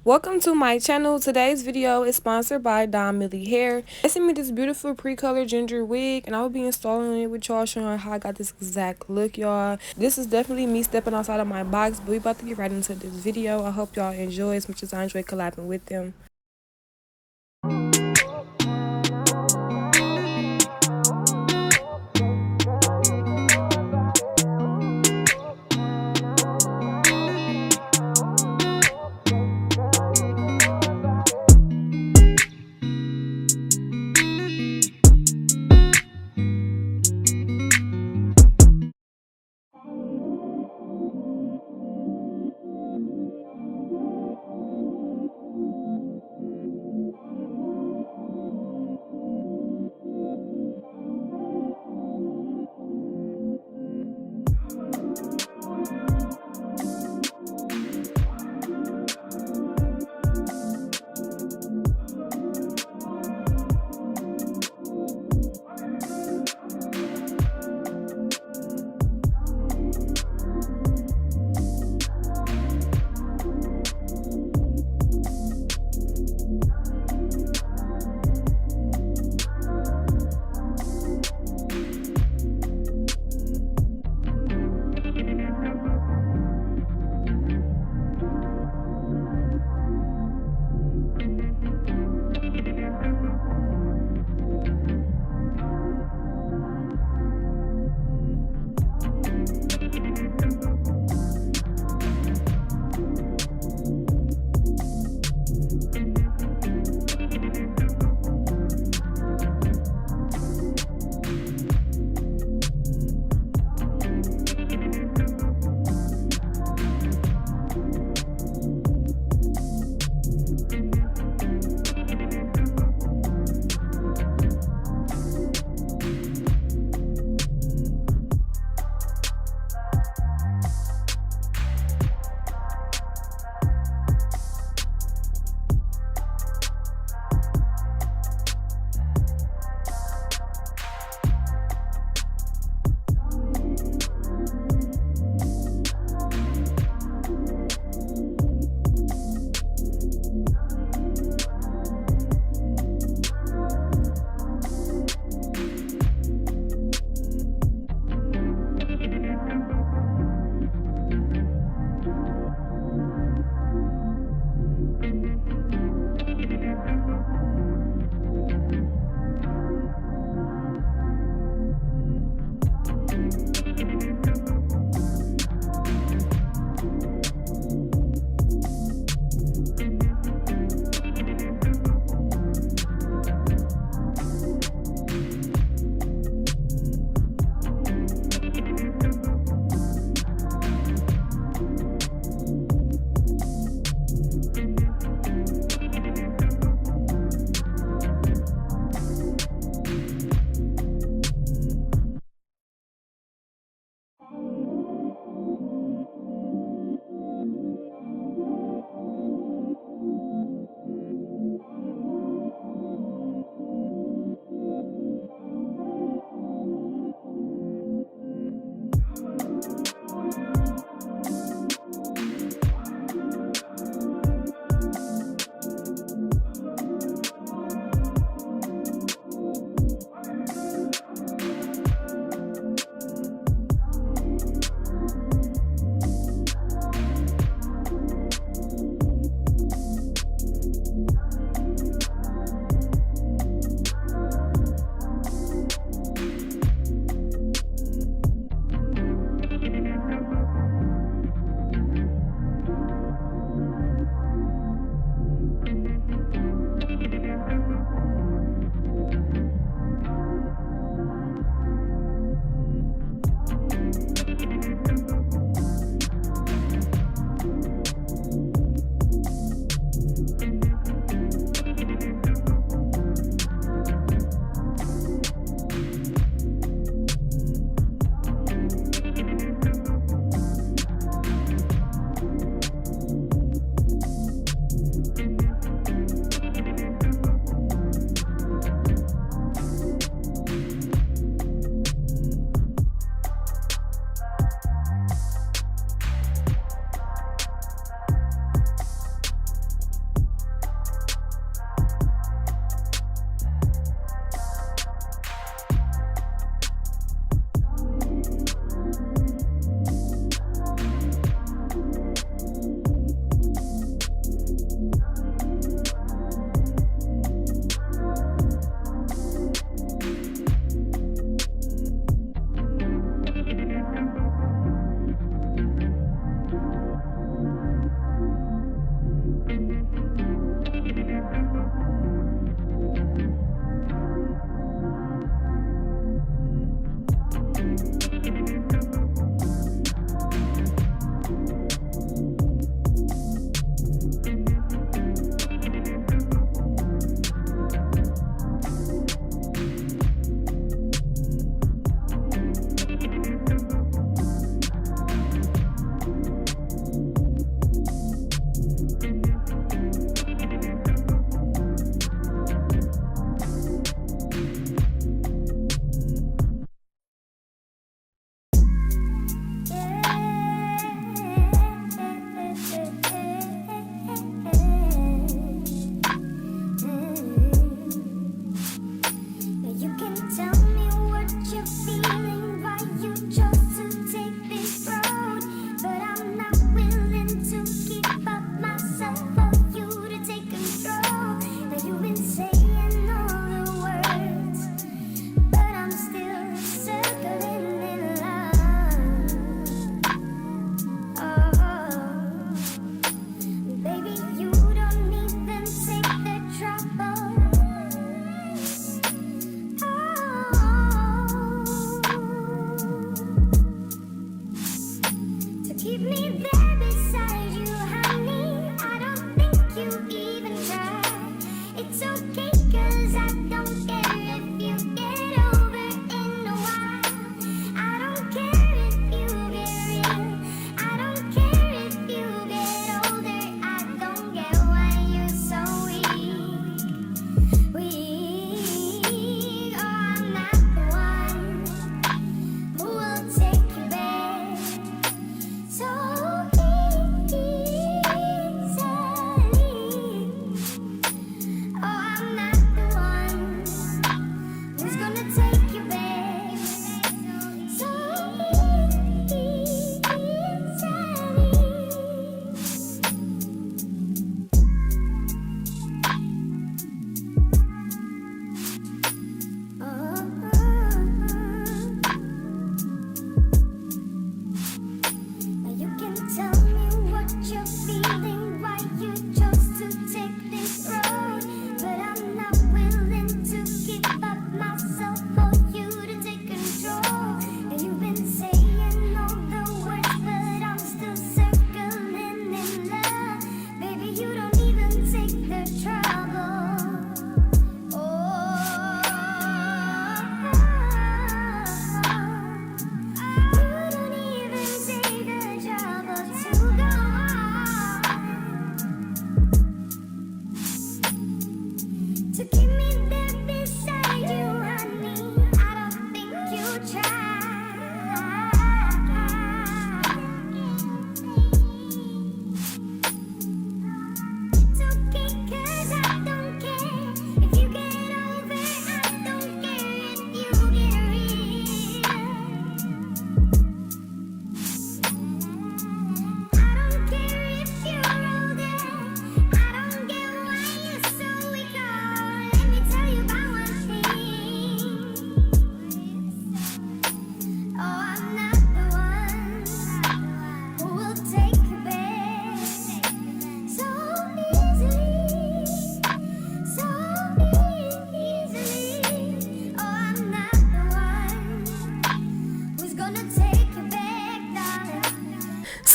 Welcome to my channel. Today's video is sponsored by Donmily Hair. They sent me this beautiful pre-colored ginger wig and I will be installing it with y'all, showing how I got this exact look, y'all. This is definitely me stepping outside of my box, but we about to get right into this video. I hope y'all enjoy as much as I enjoy collabing with them.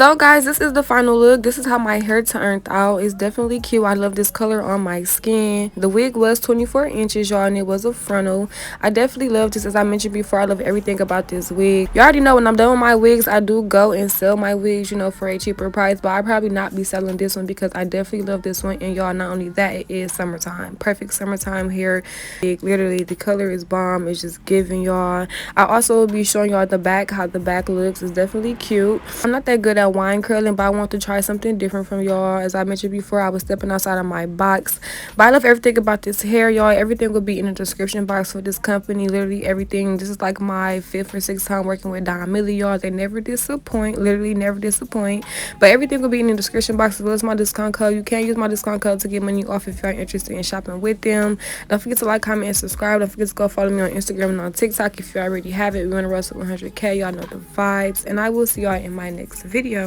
So guys, this is the final look. This is how my hair turned out. It's definitely cute. I love this color on my skin. The wig was 24 inches, y'all, and it was a frontal. I definitely love this. As I mentioned before, I love everything about this wig. You already know when I'm done with my wigs, I do go and sell my wigs, you know, for a cheaper price, but I probably not be selling this one because I definitely love this one. And y'all, not only that, it is summertime. Perfect summertime hair. Literally, the color is bomb. It's just giving, y'all. I also will be showing y'all the back, how the back looks. It's definitely cute. I'm not that good at wine curling, but I want to try something different from y'all. As I mentioned before, I was stepping outside of my box, but I love everything about this hair, y'all. Everything will be in the description box for this company. Literally everything. This is like my 5th or 6th time working with Donmily, y'all. They never disappoint. Literally never disappoint. But everything will be in the description box as well as my discount code. You can use my discount code to get money off if you're interested in shopping with them. Don't forget to like, comment, and subscribe. Don't forget to go follow me on Instagram and on TikTok if you already have it. We want to roll to 100K. Y'all know the vibes, and I will see y'all in my next video.